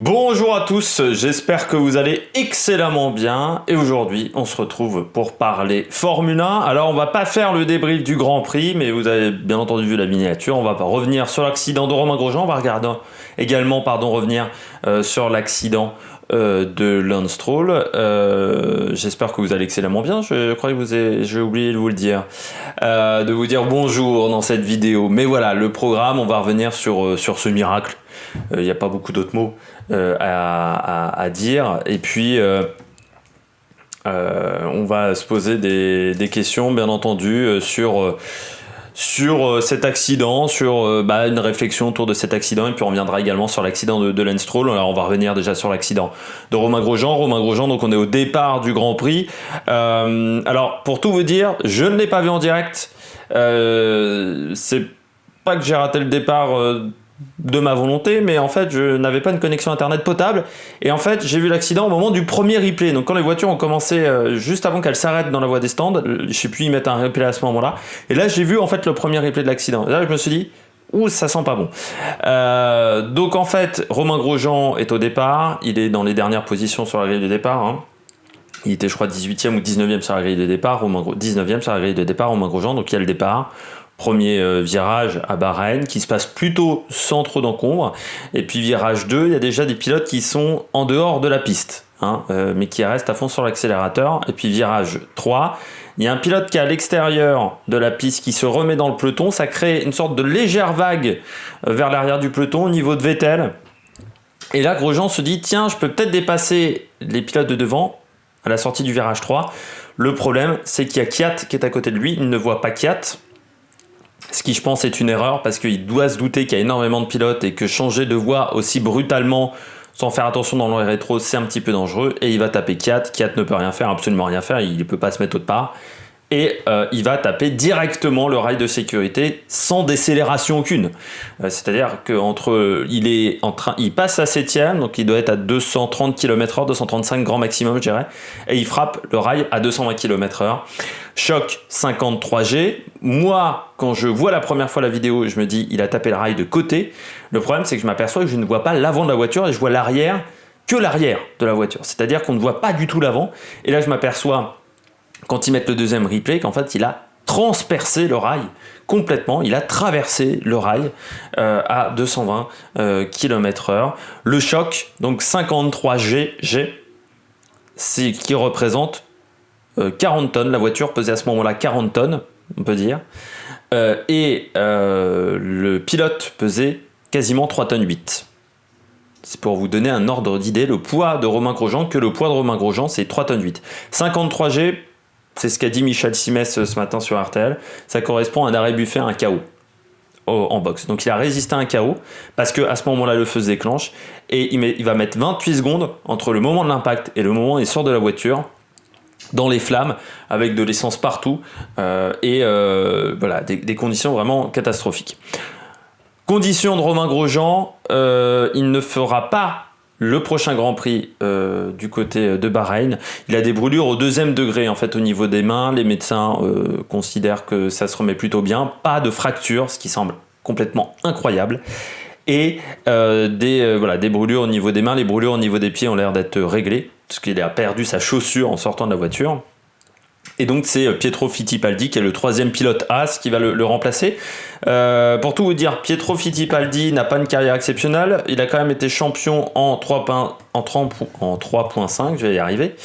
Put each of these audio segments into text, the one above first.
Bonjour à tous, j'espère que vous allez excellemment bien et aujourd'hui on se retrouve pour parler Formule 1. Alors on va pas faire le débrief du Grand Prix mais vous avez bien entendu vu la miniature, on va pas revenir sur l'accident de Romain Grosjean, on va regarder également revenir sur l'accident de Lance Stroll. J'espère que vous allez excellemment bien, je crois que j'ai oublié de vous le dire, de vous dire bonjour dans cette vidéo. Mais voilà, le programme, on va revenir sur ce miracle. Il n'y a pas beaucoup d'autres mots à dire. Et puis, on va se poser des questions, bien entendu, sur cet accident, sur une réflexion autour de cet accident. Et puis, on reviendra également sur l'accident de Lance Stroll. Alors, on va revenir déjà sur l'accident de Romain Grosjean. Romain Grosjean, donc on est au départ du Grand Prix. Alors, pour tout vous dire, je ne l'ai pas vu en direct. C'est pas que j'ai raté le départ de ma volonté, mais en fait je n'avais pas une connexion internet potable et en fait j'ai vu l'accident au moment du premier replay, donc quand les voitures ont commencé juste avant qu'elles s'arrêtent dans la voie des stands, je sais plus, ils mettent un replay à ce moment là et là j'ai vu en fait le premier replay de l'accident et là je me suis dit ouh, ça sent pas bon. Donc en fait Romain Grosjean est au départ, il est dans les dernières positions sur la grille de départ, hein. Il était je crois 18e ou 19e sur la grille de départ, 19e sur la grille de départ Romain Grosjean, donc il y a le départ. Premier virage à Bahreïn qui se passe plutôt sans trop d'encombre. Et puis virage 2, il y a déjà des pilotes qui sont en dehors de la piste, hein, mais qui restent à fond sur l'accélérateur. Et puis virage 3, il y a un pilote qui est à l'extérieur de la piste qui se remet dans le peloton. Ça crée une sorte de légère vague vers l'arrière du peloton au niveau de Vettel. Et là, Grosjean se dit, tiens, je peux peut-être dépasser les pilotes de devant à la sortie du virage 3. Le problème, c'est qu'il y a Kvyat qui est à côté de lui. Il ne voit pas Kvyat. Ce qui, je pense, est une erreur parce qu'il doit se douter qu'il y a énormément de pilotes et que changer de voie aussi brutalement sans faire attention dans le rétro, c'est un petit peu dangereux. Et il va taper Kvyat. Kvyat ne peut rien faire, absolument rien faire. Il ne peut pas se mettre autre part. Et il va taper directement le rail de sécurité sans décélération aucune. C'est-à-dire qu'il passe à 7ème, donc il doit être à 230 km/h, 235 grand maximum, je dirais. Et il frappe le rail à 220 km/h. Choc 53G. Moi, quand je vois la première fois la vidéo, je me dis il a tapé le rail de côté. Le problème, c'est que je m'aperçois que je ne vois pas l'avant de la voiture et je vois l'arrière que l'arrière de la voiture. C'est-à-dire qu'on ne voit pas du tout l'avant. Et là, je m'aperçois, quand ils mettent le deuxième replay, qu'en fait, il a transpercé le rail complètement. Il a traversé le rail à 220 km/h. Le choc, donc 53G, c'est qui représente 40 tonnes, la voiture pesait à ce moment-là 40 tonnes, on peut dire, et le pilote pesait quasiment 3 tonnes 8. C'est pour vous donner un ordre d'idée, le poids de Romain Grosjean, que le poids de Romain Grosjean, c'est 3 tonnes 8. 53G, c'est ce qu'a dit Michel Simès ce matin sur RTL, ça correspond à un arrêt buffet, un KO en boxe. Donc il a résisté à un KO parce qu'à ce moment-là, le feu se déclenche et il va mettre 28 secondes entre le moment de l'impact et le moment où il sort de la voiture, dans les flammes, avec de l'essence partout, voilà, des conditions vraiment catastrophiques. Condition de Romain Grosjean, il ne fera pas le prochain Grand Prix du côté de Bahreïn. Il a des brûlures au 2e degré en fait au niveau des mains. Les médecins considèrent que ça se remet plutôt bien. Pas de fracture, ce qui semble complètement incroyable. Et des brûlures au niveau des mains. Les brûlures au niveau des pieds ont l'air d'être réglées, parce qu'il a perdu sa chaussure en sortant de la voiture. Et donc c'est Pietro Fittipaldi qui est le 3e pilote Haas qui va le remplacer. Pour tout vous dire, Pietro Fittipaldi n'a pas une carrière exceptionnelle. Il a quand même été champion en 3.5, je vais y arriver.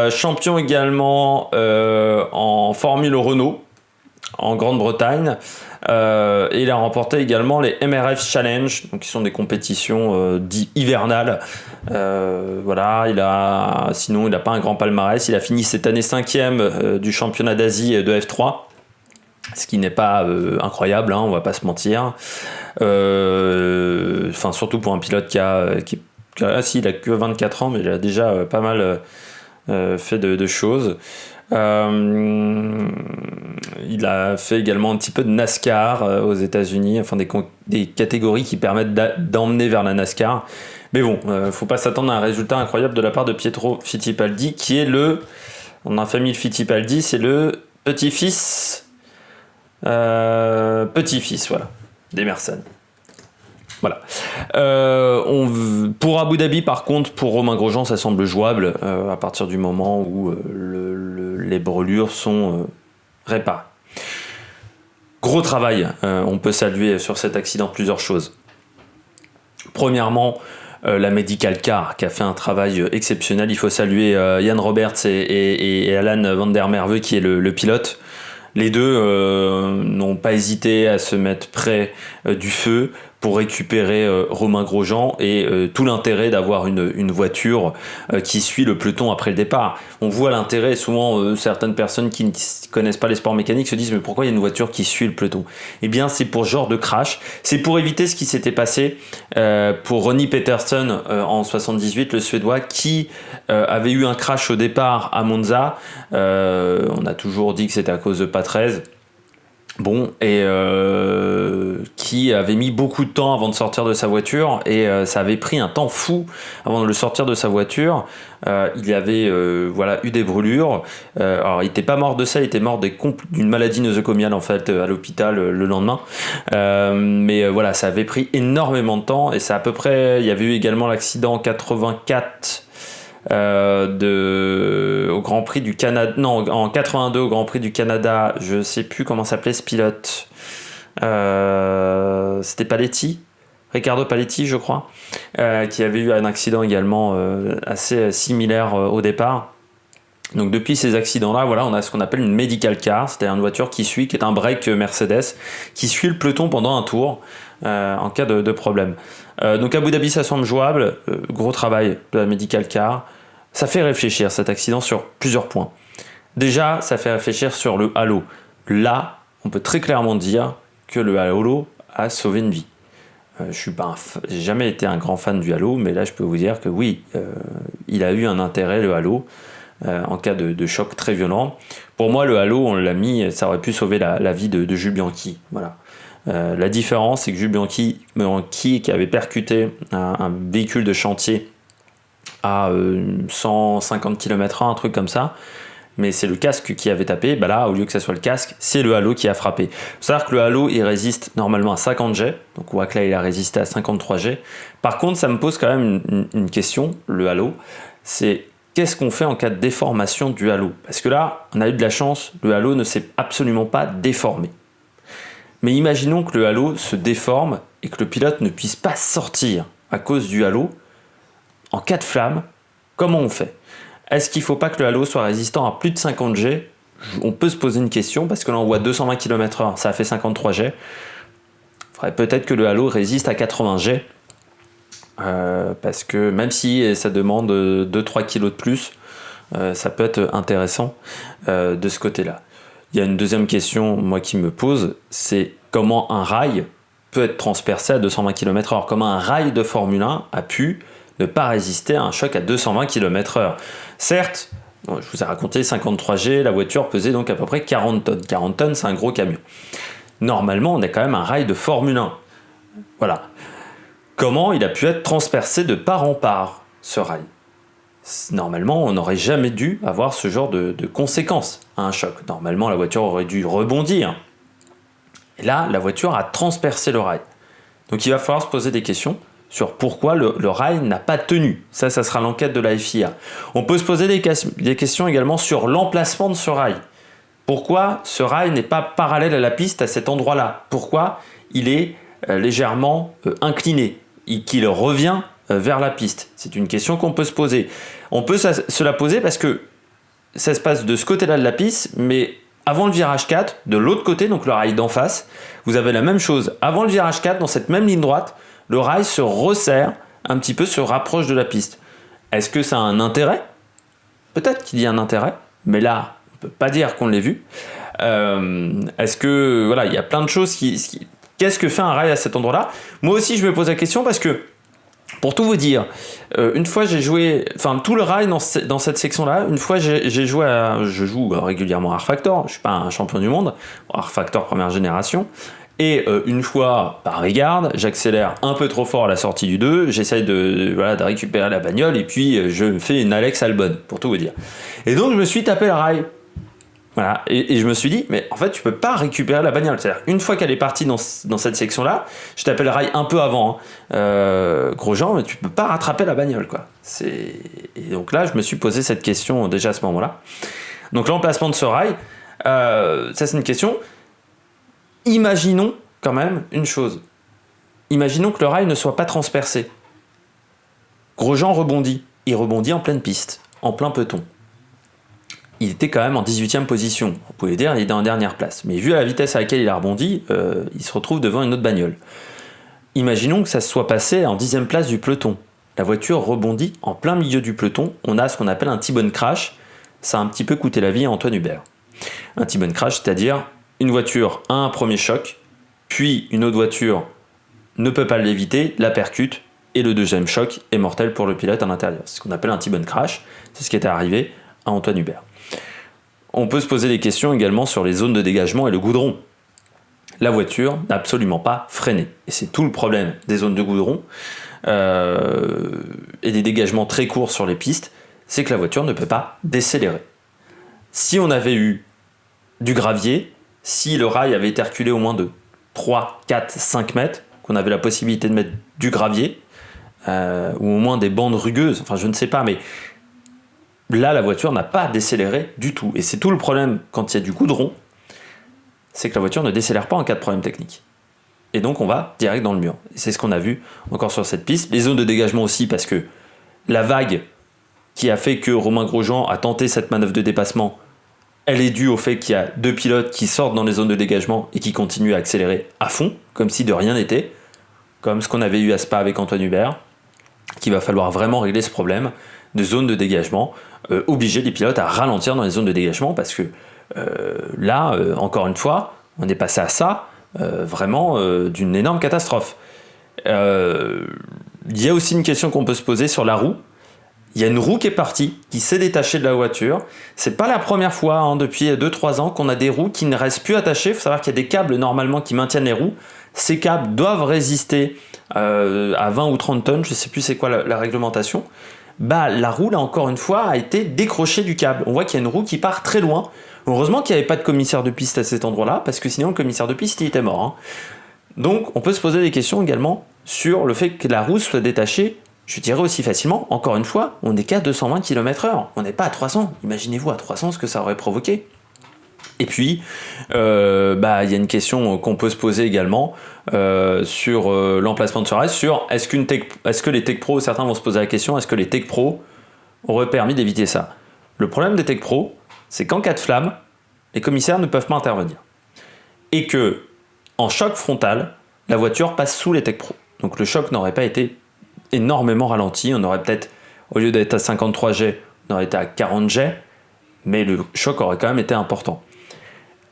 Champion également en Formule Renault en Grande-Bretagne. Et il a remporté également les MRF Challenge, donc qui sont des compétitions dites hivernales. Voilà, sinon il n'a pas un grand palmarès. Il a fini cette année 5e du championnat d'Asie de F3, ce qui n'est pas incroyable, hein, on va pas se mentir. Surtout pour un pilote il a que 24 ans, mais il a déjà pas mal fait de choses. Il a fait également un petit peu de NASCAR aux États-Unis, enfin des catégories qui permettent d'emmener vers la NASCAR. Mais bon, faut pas s'attendre à un résultat incroyable de la part de Pietro Fittipaldi, qui est on a famille Fittipaldi, c'est le petit-fils, voilà, d'Emerson. Voilà. Pour Abu Dhabi, par contre, pour Romain Grosjean, ça semble jouable à partir du moment où les brûlures sont réparées. Gros travail, on peut saluer sur cet accident plusieurs choses. Premièrement, la Medical Car qui a fait un travail exceptionnel. Il faut saluer Jan Roberts et Alan van der Merwe qui est le pilote. Les deux n'ont pas hésité à se mettre près du feu pour récupérer Romain Grosjean et tout l'intérêt d'avoir une voiture qui suit le peloton après le départ. On voit l'intérêt, souvent certaines personnes qui ne connaissent pas les sports mécaniques se disent mais pourquoi il y a une voiture qui suit le peloton? Eh bien c'est pour ce genre de crash, c'est pour éviter ce qui s'était passé pour Ronnie Peterson en 78, le Suédois qui avait eu un crash au départ à Monza. On a toujours dit que c'était à cause de Patrese. Bon, et qui avait mis beaucoup de temps avant de sortir de sa voiture, et ça avait pris un temps fou avant de le sortir de sa voiture. Il avait eu des brûlures. Alors il n'était pas mort de ça, il était mort d'une maladie nosocomiale en fait à l'hôpital le lendemain. Mais voilà, ça avait pris énormément de temps, et c'est à peu près. Il y avait eu également l'accident en 84. Au Grand Prix du Canada, non, en 82 au Grand Prix du Canada, je sais plus comment s'appelait ce pilote, c'était Paletti, Riccardo Paletti je crois, qui avait eu un accident également assez similaire au départ. Donc depuis ces accidents-là, voilà, on a ce qu'on appelle une medical car, c'est-à-dire une voiture qui est un break Mercedes, qui suit le peloton pendant un tour en cas de problème. Donc Abu Dhabi, ça semble jouable, gros travail de la medical car. Ça fait réfléchir cet accident sur plusieurs points. Déjà, ça fait réfléchir sur le halo. Là, on peut très clairement dire que le halo a sauvé une vie. J'ai jamais été un grand fan du halo, mais là je peux vous dire que oui, il a eu un intérêt le halo en cas de choc très violent. Pour moi, le halo, on l'a mis, ça aurait pu sauver la vie de Jules Bianchi. Voilà. La différence, c'est que Jules Bianchi qui avait percuté un véhicule de chantier à 150 km/h, un truc comme ça, mais c'est le casque qui avait tapé. Bah là, au lieu que ça soit le casque, c'est le halo qui a frappé. Il faut savoir que le halo, il résiste normalement à 50 G, donc on voit que là, il a résisté à 53 G. Par contre, ça me pose quand même une question, le halo, c'est qu'est-ce qu'on fait en cas de déformation du halo? Parce que là, on a eu de la chance, le halo ne s'est absolument pas déformé. Mais imaginons que le halo se déforme et que le pilote ne puisse pas sortir à cause du halo. En cas de flamme, comment on fait? Est-ce qu'il ne faut pas que le halo soit résistant à plus de 50 G? On peut se poser une question, parce que là on voit 220 km/h, ça a fait 53 G. Il faudrait peut-être que le halo résiste à 80 G, parce que même si ça demande 2-3 kg de plus, ça peut être intéressant de ce côté-là. Il y a une deuxième question, moi, qui me pose, c'est comment un rail peut être transpercé à 220 km/h? Comment un rail de Formule 1 a pu ne pas résister à un choc à 220 km/h? Certes, je vous ai raconté 53 G, la voiture pesait donc à peu près 40 tonnes. 40 tonnes, c'est un gros camion. Normalement, on a quand même un rail de Formule 1. Voilà. Comment il a pu être transpercé de part en part, ce rail? Normalement, on n'aurait jamais dû avoir ce genre de conséquences à un choc. Normalement, la voiture aurait dû rebondir. Et là, la voiture a transpercé le rail. Donc il va falloir se poser des questions sur pourquoi le rail n'a pas tenu. Ça sera l'enquête de la FIA. On peut se poser des questions également sur l'emplacement de ce rail. Pourquoi ce rail n'est pas parallèle à la piste à cet endroit-là? Pourquoi il est légèrement incliné et qu'il revient vers la piste? C'est une question qu'on peut se poser. On peut se la poser parce que ça se passe de ce côté-là de la piste, mais avant le virage 4, de l'autre côté, donc le rail d'en face, vous avez la même chose. Avant le virage 4, dans cette même ligne droite, le rail se resserre un petit peu, se rapproche de la piste. Est-ce que ça a un intérêt? Peut-être qu'il y a un intérêt, mais là, on ne peut pas dire qu'on l'ait vu. Est-ce que, voilà, il y a plein de choses Qu'est-ce que fait un rail à cet endroit-là? Moi aussi, je me pose la question parce que, pour tout vous dire, une fois j'ai joué, enfin tout le rail dans cette section-là, une fois je joue régulièrement à R-Factor, je suis pas un champion du monde, R-Factor première génération, et une fois par mégarde, j'accélère un peu trop fort à la sortie du 2, j'essaye de récupérer la bagnole, et puis je me fais une Alex Albon, pour tout vous dire. Et donc je me suis tapé le rail. Voilà. Et je me suis dit, mais en fait, tu peux pas récupérer la bagnole. C'est-à-dire, une fois qu'elle est partie dans cette section-là, je t'appelle rail un peu avant, hein. Grosjean, mais tu peux pas rattraper la bagnole, quoi. Et donc là, je me suis posé cette question déjà à ce moment-là. Donc l'emplacement de ce rail, ça c'est une question. Imaginons quand même une chose. Imaginons que le rail ne soit pas transpercé. Grosjean rebondit. Il rebondit en pleine piste, en plein peloton. Il était quand même en 18e position. On pouvait dire qu'il était en dernière place. Mais vu la vitesse à laquelle il a rebondi, il se retrouve devant une autre bagnole. Imaginons que ça se soit passé en 10e place du peloton. La voiture rebondit en plein milieu du peloton. On a ce qu'on appelle un T-bone crash. Ça a un petit peu coûté la vie à Antoine Hubert. Un T-bone crash, c'est-à-dire une voiture a un premier choc, puis une autre voiture ne peut pas l'éviter, la percute, et le deuxième choc est mortel pour le pilote à l'intérieur. C'est ce qu'on appelle un T-bone crash. C'est ce qui est arrivé à Antoine Hubert. On peut se poser des questions également sur les zones de dégagement et le goudron. La voiture n'a absolument pas freiné. Et c'est tout le problème des zones de goudron et des dégagements très courts sur les pistes, c'est que la voiture ne peut pas décélérer. Si on avait eu du gravier, si le rail avait été reculé au moins de 3, 4, 5 mètres, qu'on avait la possibilité de mettre du gravier, ou au moins des bandes rugueuses, enfin je ne sais pas, mais là, la voiture n'a pas décéléré du tout. Et c'est tout le problème quand il y a du goudron, c'est que la voiture ne décélère pas en cas de problème technique. Et donc, on va direct dans le mur. Et c'est ce qu'on a vu encore sur cette piste. Les zones de dégagement aussi, parce que la vague qui a fait que Romain Grosjean a tenté cette manœuvre de dépassement, elle est due au fait qu'il y a deux pilotes qui sortent dans les zones de dégagement et qui continuent à accélérer à fond, comme si de rien n'était, comme ce qu'on avait eu à Spa avec Antoine Hubert, qu'il va falloir vraiment régler ce problème de zone de dégagement, obliger les pilotes à ralentir dans les zones de dégagement, parce que là, encore une fois, on est passé à ça, vraiment d'une énorme catastrophe. Il y a aussi une question qu'on peut se poser sur la roue. Il y a une roue qui est partie, qui s'est détachée de la voiture. C'est pas la première fois, hein, depuis 2-3 ans, qu'on a des roues qui ne restent plus attachées. Il faut savoir qu'il y a des câbles normalement qui maintiennent les roues. Ces câbles doivent résister à 20 ou 30 tonnes, je ne sais plus c'est quoi la réglementation. Bah, la roue, là encore une fois, a été décrochée du câble. On voit qu'il y a une roue qui part très loin. Heureusement qu'il n'y avait pas de commissaire de piste à cet endroit-là, parce que sinon le commissaire de piste il était mort. Hein. Donc on peut se poser des questions également sur le fait que la roue soit détachée, je dirais aussi facilement. Encore une fois, on n'est qu'à 220 km/h, on n'est pas à 300. Imaginez-vous à 300 ce que ça aurait provoqué. Et puis, il y a une question qu'on peut se poser également sur l'emplacement de ce rail, sur est-ce que les Tech Pro, certains vont se poser la question, est-ce que les Tech Pro auraient permis d'éviter ça? Le problème des Tech Pro, c'est qu'en cas de flamme, les commissaires ne peuvent pas intervenir. Et que, en choc frontal, la voiture passe sous les Tech Pro. Donc le choc n'aurait pas été énormément ralenti, on aurait peut-être, au lieu d'être à 53 G, on aurait été à 40 G, mais le choc aurait quand même été important.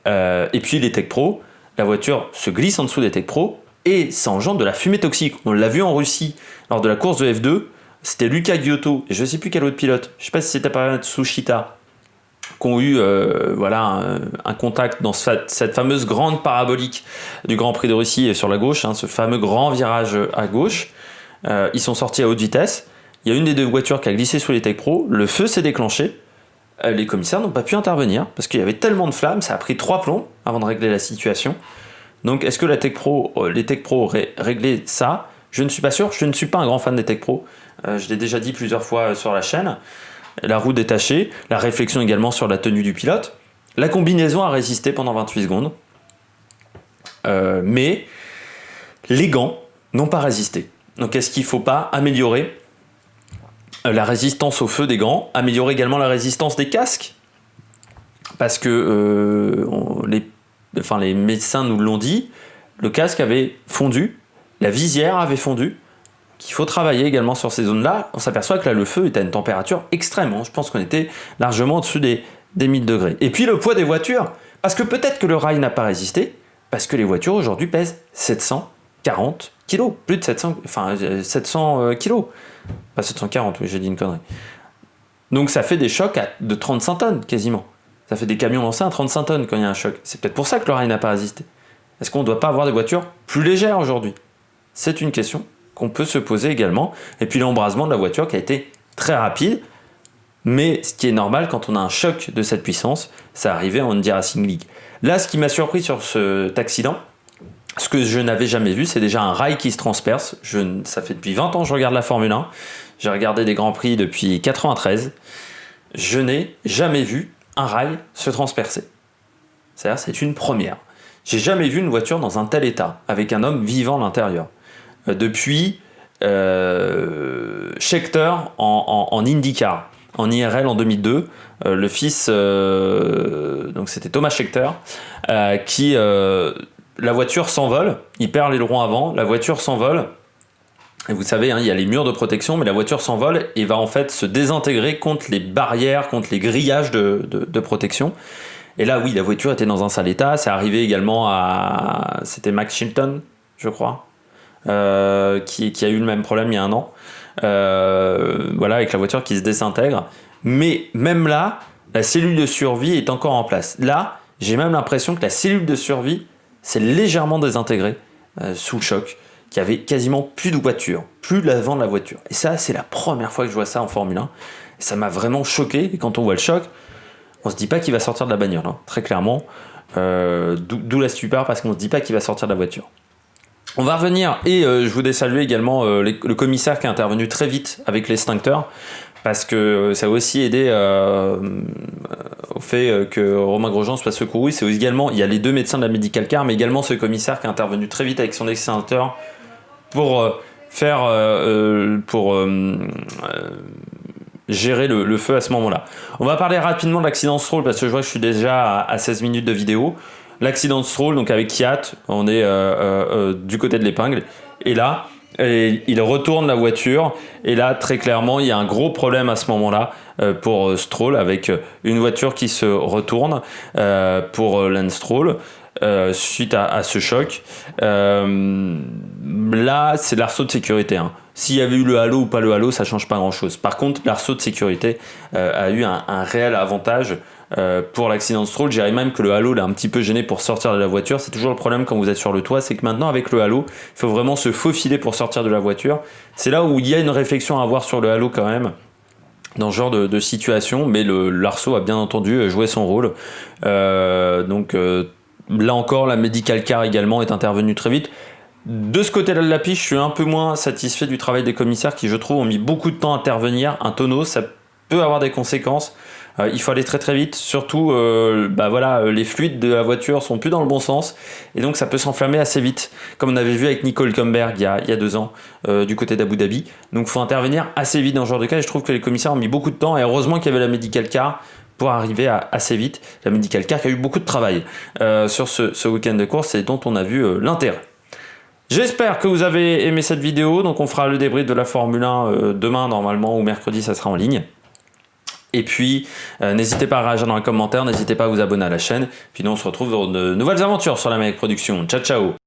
Et puis les Tech Pro, la voiture se glisse en dessous des Tech Pro et ça engendre de la fumée toxique. On l'a vu en Russie lors de la course de F2, c'était Luca Giotto et je ne sais plus quel autre pilote, je ne sais pas si c'était par Tsushita, qui ont eu un contact dans cette fameuse grande parabolique du Grand Prix de Russie sur la gauche, hein, ce fameux grand virage à gauche. Ils sont sortis à haute vitesse, il y a une des deux voitures qui a glissé sous les Tech Pro, le feu s'est déclenché. Les commissaires n'ont pas pu intervenir parce qu'il y avait tellement de flammes, ça a pris 3 plombs avant de régler la situation. Donc est-ce que les Tech Pro auraient réglé ça? Je ne suis pas sûr, je ne suis pas un grand fan des Tech Pro. Je l'ai déjà dit plusieurs fois sur la chaîne. La roue détachée, la réflexion également sur la tenue du pilote. La combinaison a résisté pendant 28 secondes. Mais les gants n'ont pas résisté. Donc est-ce qu'il ne faut pas améliorer la résistance au feu des gants, améliorer également la résistance des casques, parce que les médecins nous l'ont dit, le casque avait fondu, la visière avait fondu, qu'il faut travailler également sur ces zones-là. On s'aperçoit que là le feu est à une température extrême, hein. Je pense qu'on était largement au-dessus des 1000 degrés. Et puis le poids des voitures, parce que peut-être que le rail n'a pas résisté, parce que les voitures aujourd'hui pèsent 740 kg, plus de 700 kg. Pas 740, oui, j'ai dit une connerie. Donc ça fait des chocs de 35 tonnes quasiment. Ça fait des camions lancés à 35 tonnes quand il y a un choc. C'est peut-être pour ça que le rail n'a pas résisté. Est-ce qu'on ne doit pas avoir des voitures plus légères aujourd'hui? C'est une question qu'on peut se poser également. Et puis l'embrasement de la voiture qui a été très rapide. Mais ce qui est normal quand on a un choc de cette puissance, ça arrivait en Indy Racing League. Là, ce qui m'a surpris sur cet accident, ce que je n'avais jamais vu, c'est déjà un rail qui se transperce. Ça fait depuis 20 ans que je regarde la Formule 1. J'ai regardé des Grands Prix depuis 93. Je n'ai jamais vu un rail se transpercer. C'est-à-dire, c'est une première. J'ai jamais vu une voiture dans un tel état, avec un homme vivant à l'intérieur. Depuis Scheckter en IndyCar, en IRL en 2002, le fils, donc c'était Thomas Scheckter, qui la voiture s'envole, il perd l'aileron avant, la voiture s'envole. Et vous savez, il y a les murs de protection, mais la voiture s'envole et va en fait se désintégrer contre les barrières, contre les grillages de protection. Et là, oui, la voiture était dans un sale état. C'est arrivé également à... C'était Max Chilton, je crois, qui a eu le même problème il y a un an. Voilà, avec la voiture qui se désintègre. Mais même là, la cellule de survie est encore en place. Là, j'ai même l'impression que la cellule de survie s'est légèrement désintégrée sous le choc, qu'il y avait quasiment plus de voiture, plus l'avant de la voiture. Et ça, c'est la première fois que je vois ça en Formule 1. Et ça m'a vraiment choqué. Et quand on voit le choc, on se dit pas qu'il va sortir de la bagnole, hein, très clairement. D'où la stupeur, parce qu'on se dit pas qu'il va sortir de la voiture. On va revenir, et je voulais saluer également le commissaire qui est intervenu très vite avec l'extincteur, parce que ça a aussi aidé au fait que Romain Grosjean soit secouru. C'est également, il y a les deux médecins de la Medical Car, mais également ce commissaire qui est intervenu très vite avec son extincteur pour gérer le feu à ce moment-là. On va parler rapidement de l'accident de Stroll, parce que je vois que je suis déjà à 16 minutes de vidéo. L'accident de Stroll, donc avec Kiat, on est du côté de l'épingle, et là, il retourne la voiture, et là, très clairement, il y a un gros problème à ce moment-là pour Stroll, avec une voiture qui se retourne pour Lance Stroll, suite à ce choc. Là, c'est l'arceau de sécurité, hein. S'il y avait eu le halo ou pas le halo, ça change pas grand-chose. Par contre, l'arceau de sécurité a eu un réel avantage pour l'accident de Stroll. Je dirais même que le halo l'a un petit peu gêné pour sortir de la voiture. C'est toujours le problème quand vous êtes sur le toit, c'est que maintenant avec le halo, il faut vraiment se faufiler pour sortir de la voiture. C'est là où il y a une réflexion à avoir sur le halo quand même, dans ce genre de situation, mais l'arceau a bien entendu joué son rôle. Donc là encore, la Medical Car également est intervenue très vite. De ce côté-là de la piste, je suis un peu moins satisfait du travail des commissaires qui, je trouve, ont mis beaucoup de temps à intervenir. Un tonneau, ça peut avoir des conséquences. Il faut aller très très vite. Surtout, les fluides de la voiture sont plus dans le bon sens. Et donc, ça peut s'enflammer assez vite. Comme on avait vu avec Nico Hülkenberg il y a 2 ans, du côté d'Abu Dhabi. Donc, il faut intervenir assez vite dans ce genre de cas. Et je trouve que les commissaires ont mis beaucoup de temps. Et heureusement qu'il y avait la Medical Car pour arriver assez vite. La Medical Car qui a eu beaucoup de travail sur ce week-end de course et dont on a vu l'intérêt. J'espère que vous avez aimé cette vidéo. Donc on fera le débrief de la Formule 1 demain normalement, ou mercredi, ça sera en ligne. Et puis n'hésitez pas à réagir dans les commentaires, n'hésitez pas à vous abonner à la chaîne. Puis nous on se retrouve dans de nouvelles aventures sur la Mec Production. Ciao ciao.